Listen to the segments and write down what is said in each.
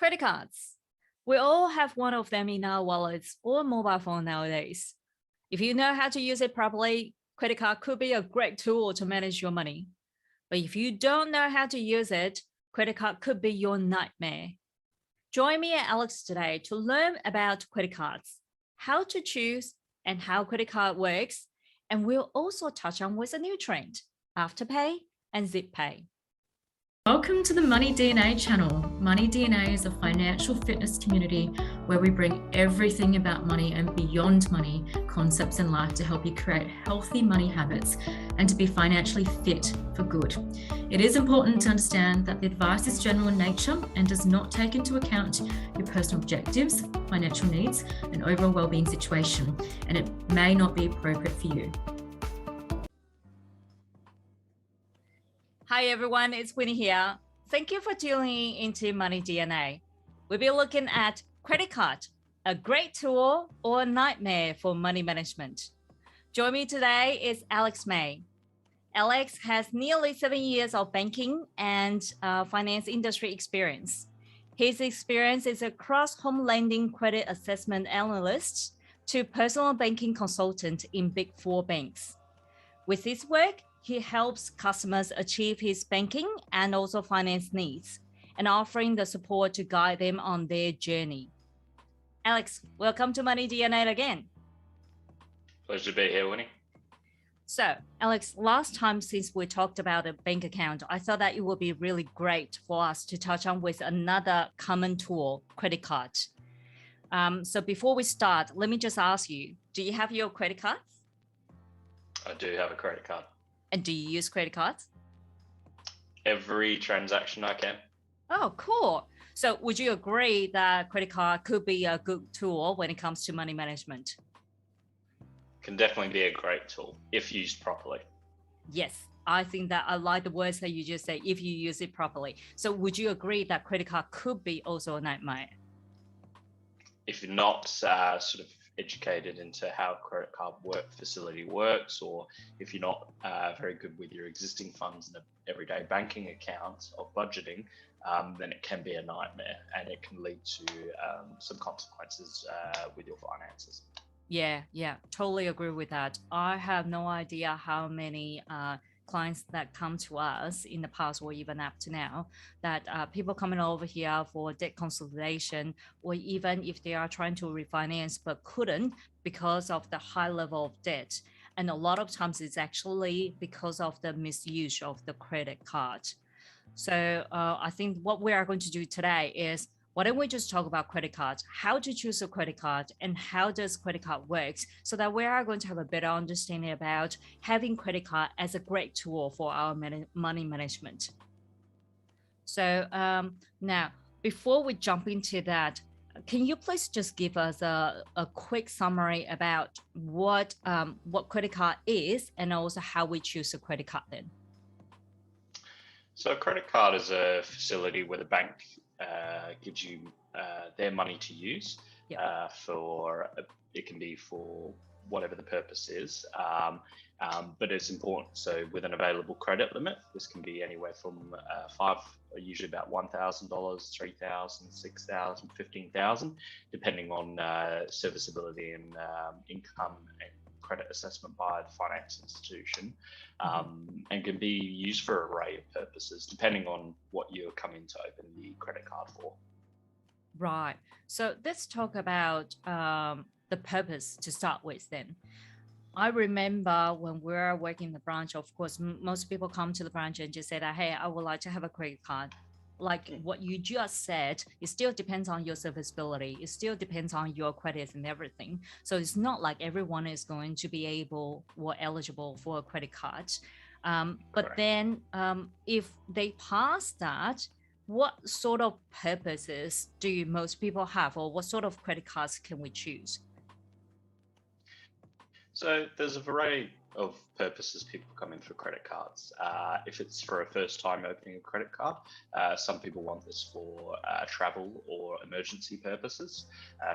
Credit cards. We all have one of them in our wallets or mobile phone nowadays. If you know how to use it properly, credit card could be a great tool to manage your money. But if you don't know how to use it, credit card could be your nightmare. Join me and Alex today to learn about credit cards, how to choose and how credit card works. And we'll also touch on what's a new trend, Afterpay and Zip Pay. Welcome to the Money DNA channel. Money DNA is a financial fitness community where we bring everything about money and beyond money concepts in life to help you create healthy money habits and to be financially fit for good. It is important to understand that the advice is general in nature and does not take into account your personal objectives, financial needs, and overall well-being situation, and it may not be appropriate for you. Hi everyone, it's Winnie here. Thank you for tuning into Money DNA. We'll be looking at credit card, a great tool or a nightmare for money management. Join me today is Alex May. Alex has nearly 7 years of banking and finance industry experience. His experience is across home lending credit assessment analyst to personal banking consultant in Big Four banks. With his work, he helps customers achieve his banking and also finance needs and offering the support to guide them on their journey. Alex, welcome to Money DNA again. Pleasure to be here, Winnie. So, Alex, last time since we talked about a bank account, I thought that it would be really great for us to touch on with another common tool, credit card. So before we start, let me just ask you, do you have your credit cards? I do have a credit card. And do you use credit cards? Every transaction I can. Oh, cool. So would you agree that credit card could be a good tool when it comes to money management? Can definitely be a great tool if used properly. Yes, I think that I like the words that you just say, if you use it properly. So would you agree that credit card could be also a nightmare? If you're not sort of educated into how credit card facility works, or if you're not very good with your existing funds in an everyday banking account or budgeting, then it can be a nightmare and it can lead to some consequences with your finances. Yeah, totally agree with that. I have no idea how many clients that come to us in the past or even up to now, that people coming over here for debt consolidation, or even if they are trying to refinance but couldn't because of the high level of debt. And a lot of times it's actually because of the misuse of the credit card. So I think what we are going to do today is, why don't we just talk about credit cards, how to choose a credit card and how does credit card works, so that we are going to have a better understanding about having credit card as a great tool for our money management. So now, before we jump into that, can you please just give us a quick summary about what credit card is and also how we choose a credit card then? So a credit card is a facility where the bank gives you their money to use. Yep. It can be for whatever the purpose is, but it's important. So with an available credit limit, this can be anywhere from usually about $1,000, $3,000, $6,000, $15,000, depending on serviceability and income and credit assessment by the finance institution, and can be used for an array of purposes depending on what you're coming to open the credit card for. Right. So let's talk about the purpose to start with then. I remember when we were working in the branch, of course, most people come to the branch and just say that, hey, I would like to have a credit card. Like what you just said, it still depends on your serviceability. It still depends on your credits and everything. So it's not like everyone is going to be able or eligible for a credit card. But then if they pass that, what sort of purposes do most people have, or what sort of credit cards can we choose? So there's a variety of purposes people come in for credit cards. If it's for a first time opening a credit card, some people want this for travel or emergency purposes,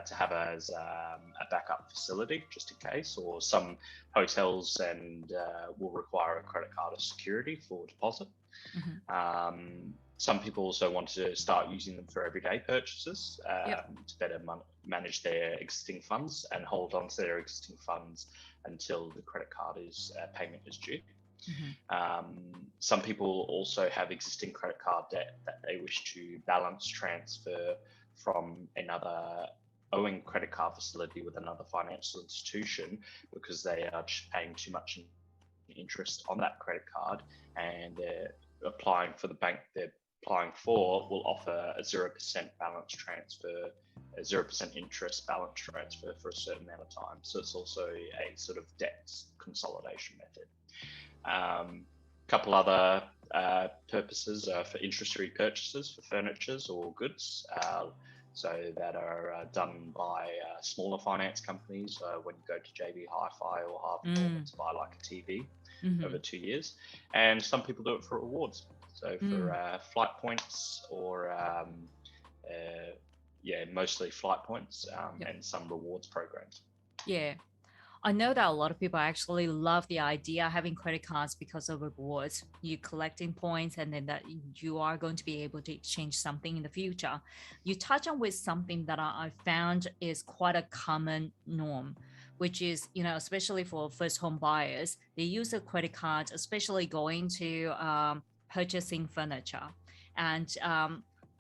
to have as a backup facility just in case, or some hotels will require a credit card as security for deposit. Some people also want to start using them for everyday purchases to better manage their existing funds and hold on to their existing funds until the credit card payment is due. Some people also have existing credit card debt that they wish to balance transfer from another owing credit card facility with another financial institution because they are paying too much interest on that credit card, and they're applying for the bank they're applying for will offer a 0% balance transfer, a 0% interest balance transfer for a certain amount of time. So it's also a sort of debt consolidation method. Couple other purposes for interest-free purchases for furnitures or goods. So that are done by smaller finance companies when you go to JB Hi-Fi or Harvey Norman to buy like a TV over 2 years. And some people do it for rewards. So for flight points or mostly flight points and some rewards programs. Yeah. I know that a lot of people actually love the idea of having credit cards because of rewards. You collecting points and then that you are going to be able to exchange something in the future. You touch on with something that I found is quite a common norm, which is, especially for first home buyers, they use a credit card, especially going to purchasing furniture. And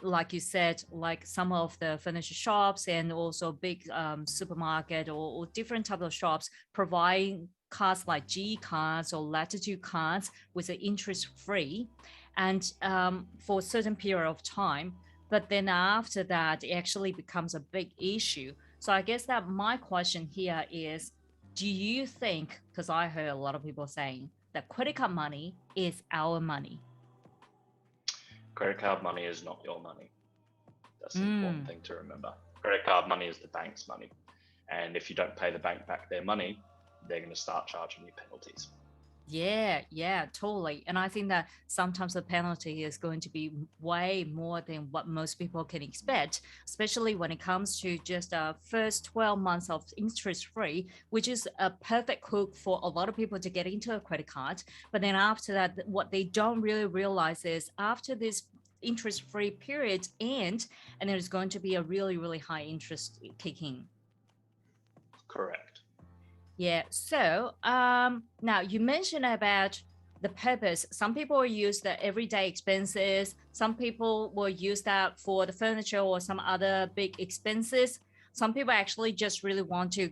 like you said, like some of the furniture shops and also big supermarket or different types of shops provide cards like G cards or Latitude cards with an interest free and for a certain period of time. But then after that, it actually becomes a big issue. So I guess that my question here is, do you think, because I heard a lot of people saying that credit card money is our money? Credit card money is not your money. That's an important thing to remember. Credit card money is the bank's money. And if you don't pay the bank back their money, they're going to start charging you penalties. Yeah, totally. And I think that sometimes the penalty is going to be way more than what most people can expect, especially when it comes to just first 12 months of interest free, which is a perfect hook for a lot of people to get into a credit card. But then after that, what they don't really realize is after this interest free period and there's going to be a really, really high interest kicking. Correct. Yeah. So now you mentioned about the purpose. Some people will use the everyday expenses. Some people will use that for the furniture or some other big expenses. Some people actually just really want to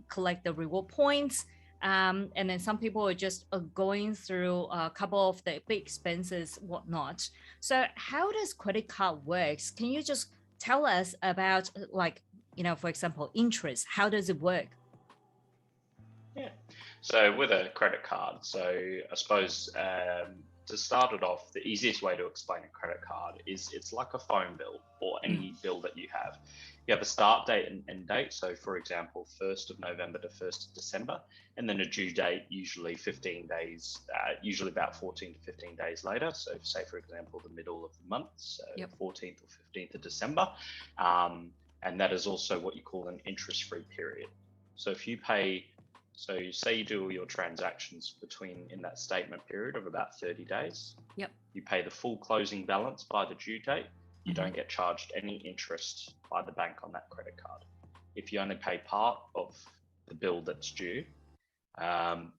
collect the reward points. And then some people are just going through a couple of the big expenses, whatnot. So how does credit card works? Can you just tell us about, like, for example, interest? How does it work? Yeah. So with a credit card, so I suppose to start it off, the easiest way to explain a credit card is it's like a phone bill or any bill that you have. You have a start date and end date. So for example, 1st of November to 1st of December, and then a due date, usually 15 days, usually about 14 to 15 days later. So say, for example, the middle of the month, so 14th or 15th of December. And that is also what you call an interest-free period. So if you pay, so say you do all your transactions in that statement period of about 30 days. Yep. You pay the full closing balance by the due date. You don't get charged any interest by the bank on that credit card. If you only pay part of the bill that's due,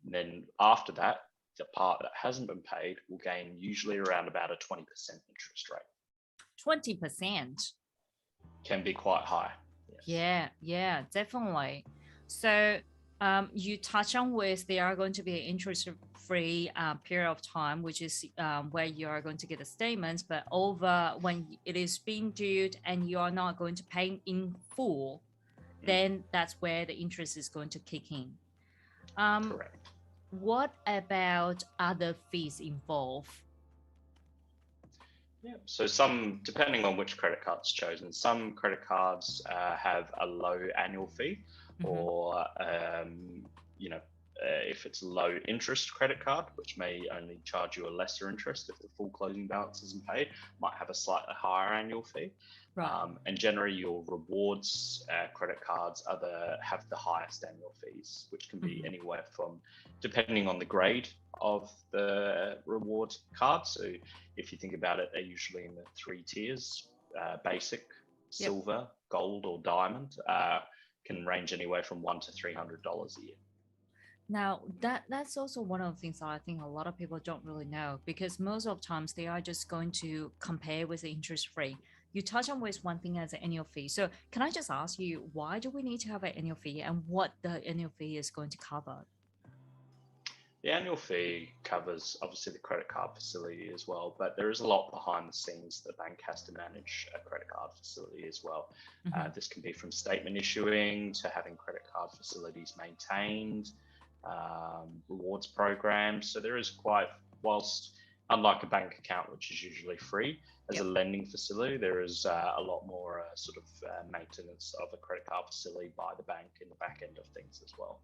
then after that, the part that hasn't been paid will gain usually around about a 20% interest rate. 20%? Can be quite high. Yes. Yeah, definitely. So you touch on with there are going to be an interest-free period of time, which is where you are going to get the statements, but over when it is being due and you are not going to pay in full, then that's where the interest is going to kick in. Correct. What about other fees involved? Yeah, so depending on which credit card's chosen, some credit cards have a low annual fee, or if it's a low interest credit card, which may only charge you a lesser interest if the full closing balance isn't paid, might have a slightly higher annual fee. Right. And generally, your rewards credit cards have the highest annual fees, which can be anywhere from, depending on the grade of the reward card. So if you think about it, they're usually in the 3 tiers: basic, Yep. silver, gold, or diamond. Can range anywhere from $100 to $300 a year. Now that's also one of the things I think a lot of people don't really know, because most of times they are just going to compare with the interest rate. You touch on with one thing as an annual fee. So can I just ask you, why do we need to have an annual fee, and what the annual fee is going to cover? The annual fee covers obviously the credit card facility as well, but there is a lot behind the scenes the bank has to manage a credit card facility as well. This can be from statement issuing to having credit card facilities maintained, rewards programs. So there is quite, whilst unlike a bank account, which is usually free, as Yep. a lending facility, there is a lot more maintenance of a credit card facility by the bank in the back end of things as well.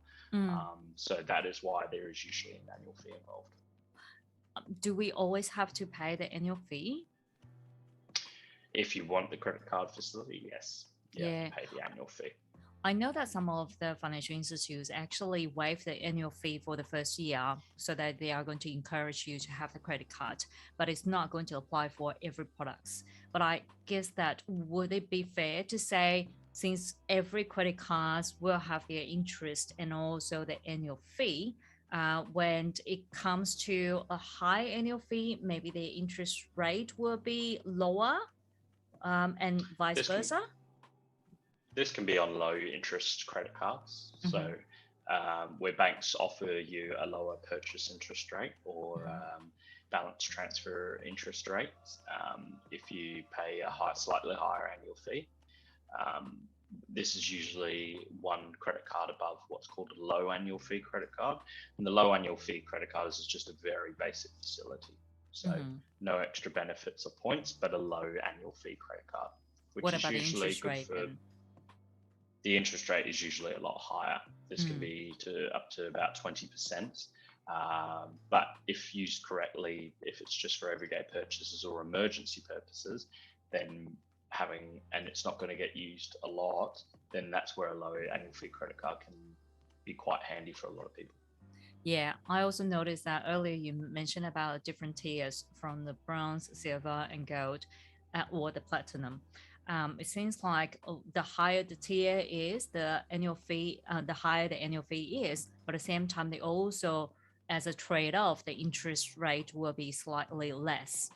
So that is why there is usually an annual fee involved. Do we always have to pay the annual fee? If you want the credit card facility, yes, you Yeah. have to pay the annual fee. I know that some of the financial institutes actually waive the annual fee for the first year, so that they are going to encourage you to have the credit card, but it's not going to apply for every products. But I guess that, would it be fair to say, since every credit cards will have their interest and also the annual fee, when it comes to a high annual fee, maybe the interest rate will be lower, and vice This can versa? this can be on low interest credit cards. So where banks offer you a lower purchase interest rate or balance transfer interest rate if you pay a slightly higher annual fee. This is usually one credit card above what's called a low annual fee credit card. And the low annual fee credit card is just a very basic facility. So no extra benefits or points, but a low annual fee credit card, which What is about the usually interest good rate for. then? The interest rate is usually a lot higher. This can be up to about 20%. But if used correctly, if it's just for everyday purchases or emergency purposes, then and it's not going to get used a lot, then that's where a low annual fee credit card can be quite handy for a lot of people. Yeah, I also noticed that earlier you mentioned about different tiers, from the bronze, silver, and gold, or the platinum. It seems like the higher the tier is, the higher the annual fee is. But at the same time, they also, as a trade-off, the interest rate will be slightly less.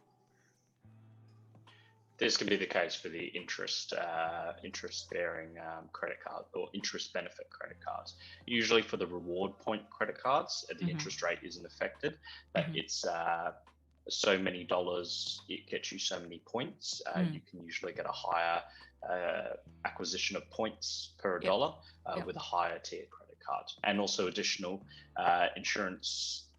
This can be the case for the interest-bearing credit card or interest benefit credit cards. Usually for the reward point credit cards, the interest rate isn't affected, but it's so many dollars, it gets you so many points. You can usually get a higher acquisition of points per dollar with a higher tier credit card, and also additional insurance,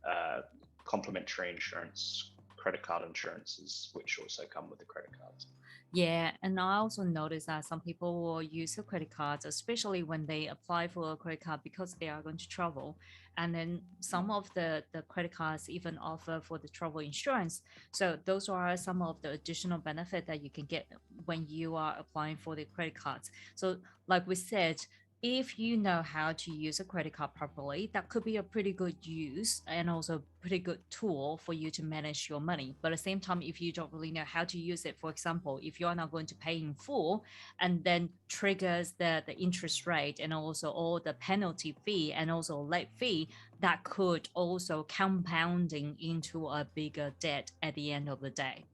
complementary insurance, credit card insurances, which also come with the credit cards. Yeah, and I also noticed that some people will use the credit cards, especially when they apply for a credit card, because they are going to travel. And then some of the credit cards even offer for the travel insurance. So those are some of the additional benefit that you can get when you are applying for the credit cards. So like we said, if you know how to use a credit card properly, that could be a pretty good use and also pretty good tool for you to manage your money. But at the same time, if you don't really know how to use it, for example, if you're not going to pay in full, and then triggers the interest rate and also all the penalty fee and also late fee, that could also compounding into a bigger debt at the end of the day.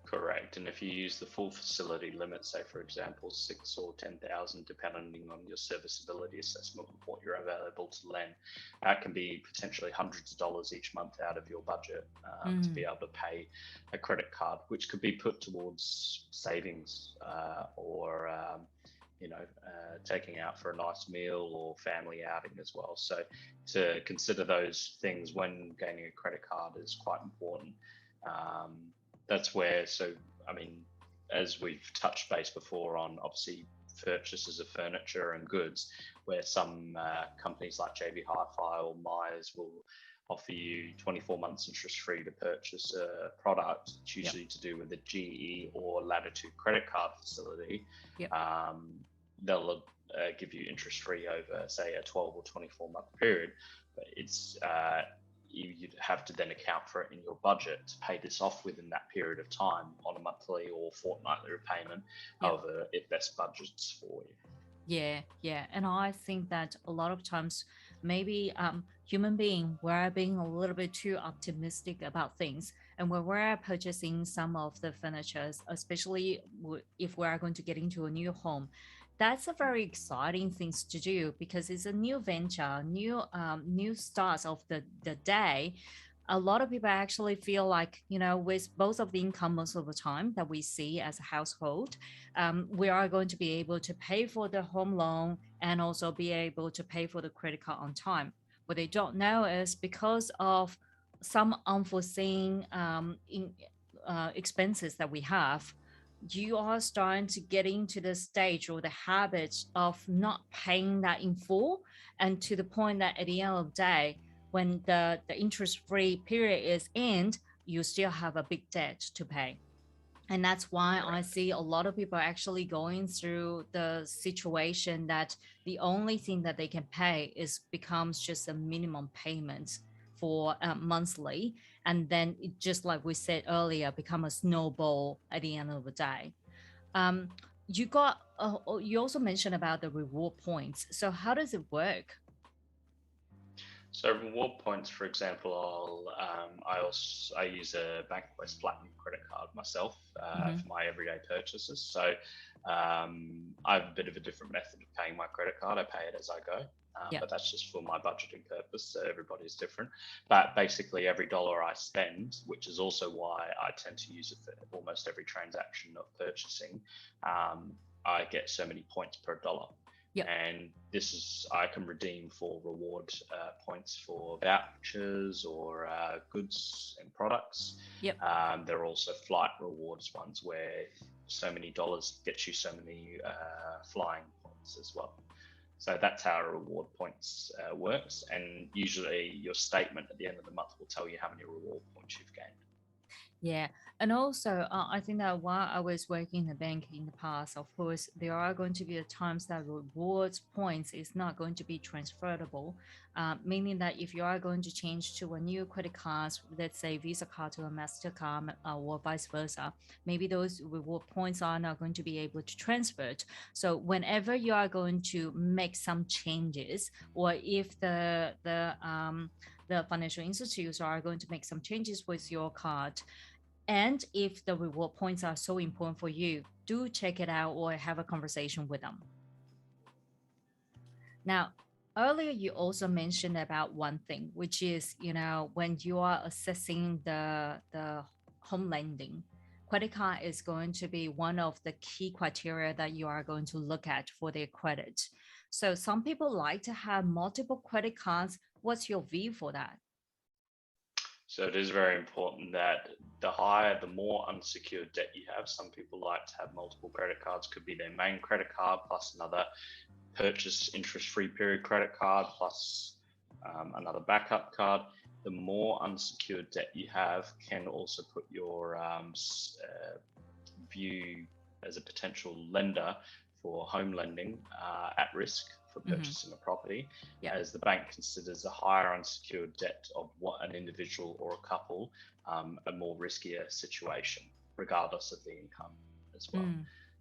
Correct. And if you use the full facility limit, say for example 6 or 10,000, depending on your serviceability assessment of what you're available to lend, that can be potentially hundreds of dollars each month out of your budget to be able to pay a credit card, which could be put towards savings or taking out for a nice meal or family outing as well. So to consider those things when gaining a credit card is quite important. That's where, as we've touched base before on obviously purchases of furniture and goods, where some companies like JB Hi-Fi or Myers will offer you 24 months interest free to purchase a product. It's usually to do with a GE or Latitude credit card facility. They'll give you interest free over, say, a 12 or 24 month period, but it's you'd have to then account for it in your budget to pay this off within that period of time on a monthly or fortnightly repayment, however it best budgets for you. Yeah. And I think that a lot of times maybe human being, we're being a little bit too optimistic about things. And when we're purchasing some of the furnitures, especially if we're going to get into a new home, that's a very exciting thing to do because it's a new venture, new starts of the day. A lot of people actually feel like, with both of the income most of the time that we see as a household, we are going to be able to pay for the home loan and also be able to pay for the credit card on time. What they don't know is because of some unforeseen expenses that we have, you are starting to get into the stage or the habit of not paying that in full, and to the point that at the end of the day, when the interest-free period is end, you still have a big debt to pay. And that's why I see a lot of people actually going through the situation that the only thing that they can pay becomes just a minimum payment for monthly. And then it, just like we said earlier, become a snowball at the end of the day. You also mentioned about the reward points. So how does it work? So reward points, for example, I use a Bank of West Platinum credit card myself for my everyday purchases. So I have a bit of a different method of paying my credit card. I pay it as I go, but that's just for my budgeting purpose. So everybody's different. But basically, every dollar I spend, which is also why I tend to use it for almost every transaction of purchasing, I get so many points per dollar. And this is, I can redeem for reward points for vouchers or goods and products. There are also flight rewards ones where so many dollars gets you so many flying points as well. So that's how reward points works. And usually your statement at the end of the month will tell you how many reward points you've gained. Yeah. And also, I think that while I was working in the bank in the past, of course, there are going to be times that rewards points is not going to be transferable, meaning that if you are going to change to a new credit card, let's say Visa card to a MasterCard or vice versa, maybe those reward points are not going to be able to transfer it. So whenever you are going to make some changes, or if the financial institutes are going to make some changes with your card, and if the reward points are so important for you, do check it out or have a conversation with them. Now, earlier you also mentioned about one thing, which is, when you are assessing the home lending, credit card is going to be one of the key criteria that you are going to look at for their credit. So some people like to have multiple credit cards. What's your view for that? So it is very important that the more unsecured debt you have. Some people like to have multiple credit cards, could be their main credit card plus another purchase interest-free period credit card plus another backup card. The more unsecured debt you have can also put your view as a potential lender for home lending at risk for purchasing a property, as the bank considers a higher unsecured debt of what an individual or a couple a more riskier situation, regardless of the income as well.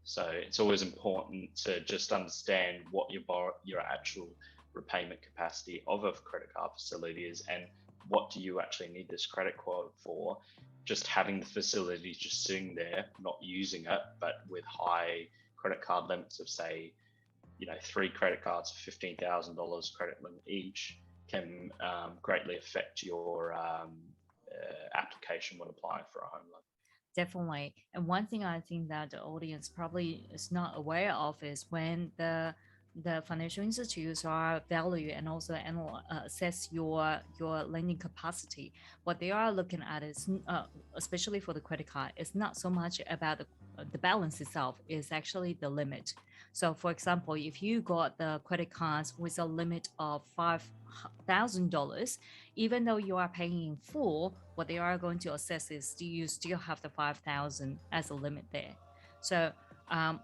So it's always important to just understand what your actual repayment capacity of a credit card facility is, and what do you actually need this credit quote for. Just having the facility just sitting there, not using it, but with high credit card limits of, say, 3 credit cards for $15,000 credit limit each, can greatly affect your application when applying for a home loan. Definitely. And one thing I think that the audience probably is not aware of is when the financial institutes are value and also assess your lending capacity. What they are looking at is, especially for the credit card, is not so much about the balance itself is actually the limit. So for example, if you got the credit cards with a limit of $5,000, even though you are paying in full, what they are going to assess is do you still have the 5,000 as a limit there. So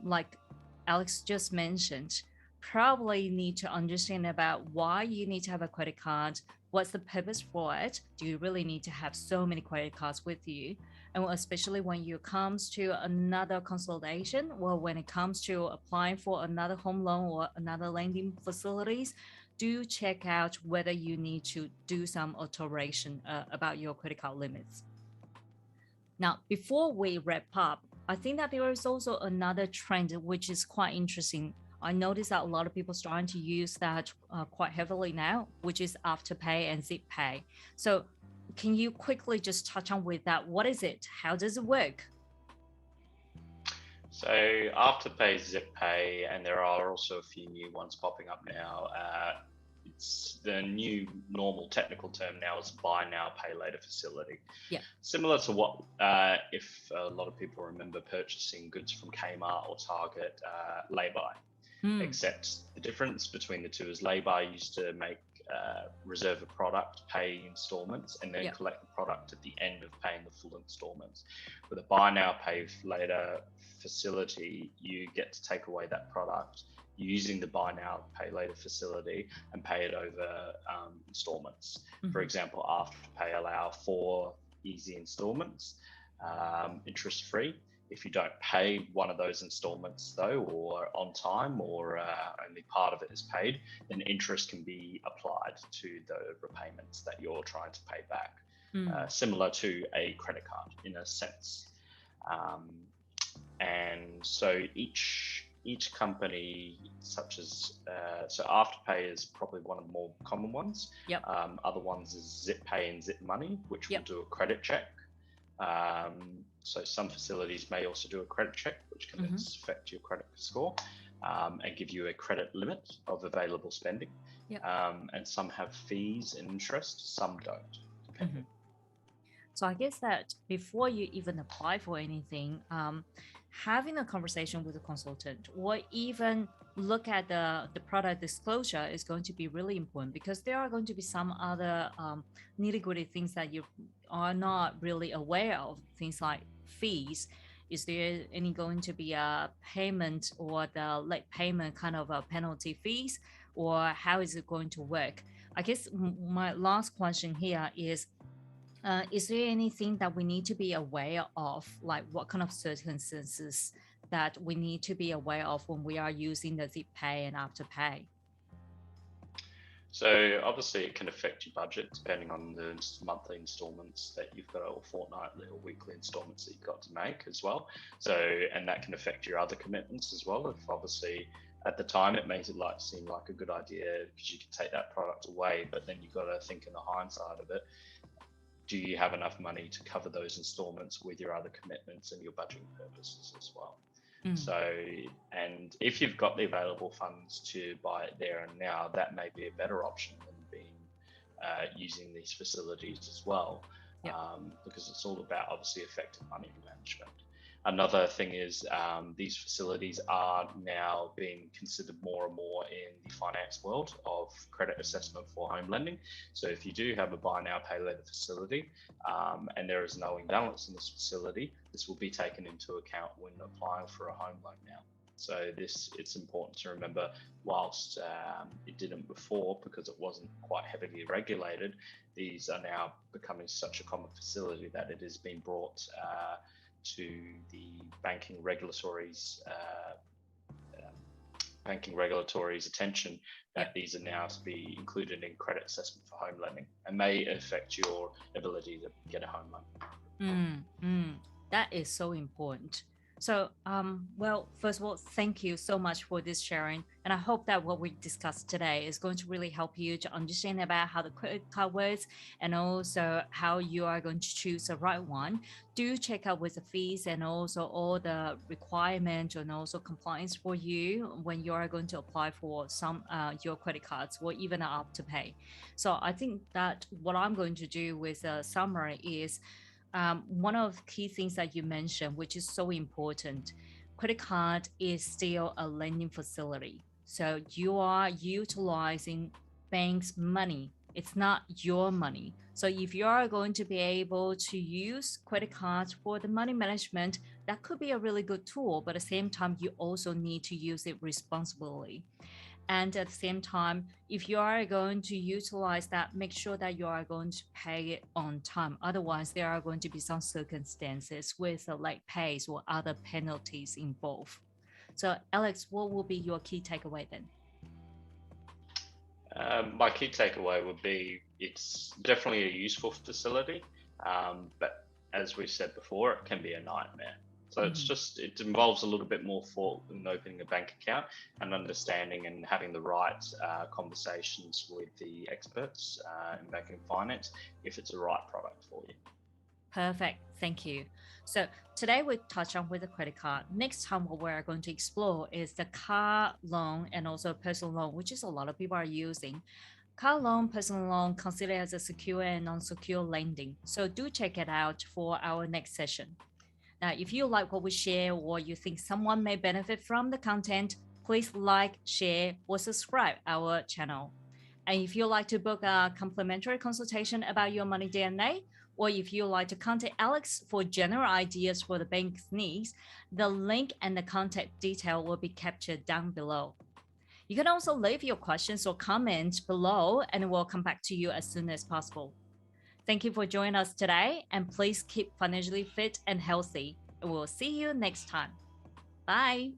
like Alex just mentioned, probably need to understand about why you need to have a credit card. What's the purpose for it? Do you really need to have so many credit cards with you? And especially when you comes to another consolidation, or when it comes to applying for another home loan or another lending facilities, do check out whether you need to do some alteration about your credit card limits. Now, before we wrap up, I think that there is also another trend which is quite interesting. I noticed that a lot of people starting to use that quite heavily now, which is Afterpay and Zip Pay. So can you quickly just touch on with that? What is it? How does it work? So Afterpay, Zip Pay, and there are also a few new ones popping up now. It's the new normal technical term now is buy now, pay later facility. Yeah. Similar to what, if a lot of people remember purchasing goods from Kmart or Target, lay-by. Except the difference between the two is lay-by used to make reserve a product, pay installments, and then collect the product at the end of paying the full installments. With a buy now, pay later facility, you get to take away that product using the buy now, pay later facility and pay it over installments. For example, Afterpay allow 4 easy installments, interest-free. If you don't pay one of those installments though, or on time, or only part of it is paid, then interest can be applied to the repayments that you're trying to pay back, similar to a credit card in a sense. And so each company, such as so Afterpay is probably one of the more common ones. Other ones is Zip Pay and Zip Money, which will do a credit check. So some facilities may also do a credit check, which can affect your credit score and give you a credit limit of available spending. And some have fees and interest, some don't, depending. So I guess that before you even apply for anything, having a conversation with a consultant or even look at the product disclosure is going to be really important, because there are going to be some other nitty-gritty things that you are not really aware of, things like fees. Is there any going to be a payment or the late payment kind of a penalty fees, or how is it going to work? I guess my last question here is there anything that we need to be aware of, like what kind of circumstances that we need to be aware of when we are using the Zip Pay and Afterpay? So obviously it can affect your budget depending on the monthly installments that you've got, or fortnightly or weekly installments that you've got to make as well. So, and that can affect your other commitments as well. If obviously at the time it makes it seem like a good idea because you can take that product away, but then you've got to think in the hindsight of it. Do you have enough money to cover those installments with your other commitments and your budgeting purposes as well? So, and if you've got the available funds to buy it there and now, that may be a better option than using these facilities as well, because it's all about obviously effective money management. Another thing is these facilities are now being considered more and more in the finance world of credit assessment for home lending. So if you do have a buy now, pay later facility and there is no imbalance in this facility, this will be taken into account when applying for a home loan now. So it's important to remember, whilst it didn't before because it wasn't quite heavily regulated, these are now becoming such a common facility that it has been brought to the banking regulatory's attention that these are now to be included in credit assessment for home lending and may affect your ability to get a home loan. That is so important. So, well, first of all, thank you so much for this sharing. And I hope that what we discussed today is going to really help you to understand about how the credit card works and also how you are going to choose the right one. Do check out with the fees and also all the requirements and also compliance for you when you are going to apply for some your credit cards or even Afterpay. So I think that what I'm going to do with a summary is, one of the key things that you mentioned, which is so important, credit card is still a lending facility. So you are utilizing bank's money. It's not your money. So if you are going to be able to use credit cards for the money management, that could be a really good tool. But at the same time, you also need to use it responsibly. And at the same time, if you are going to utilize that, make sure that you are going to pay it on time. Otherwise, there are going to be some circumstances with late pays or other penalties involved. So, Alex, what will be your key takeaway then? My key takeaway would be it's definitely a useful facility, but as we said before, it can be a nightmare. So it involves a little bit more thought than opening a bank account and understanding and having the right conversations with the experts in banking and finance if it's the right product for you. Perfect. Thank you. So today we touched on with the credit card. Next time, what we're going to explore is the car loan and also personal loan, which is a lot of people are using. Car loan, personal loan, considered as a secure and non-secure lending. So do check it out for our next session. Now, if you like what we share or you think someone may benefit from the content, please like, share, or subscribe our channel. And if you'd like to book a complimentary consultation about your money DNA, or if you'd like to contact Alex for general ideas for the bank's needs, the link and the contact detail will be captured down below. You can also leave your questions or comments below, and we'll come back to you as soon as possible. Thank you for joining us today, and please keep financially fit and healthy. We'll see you next time. Bye.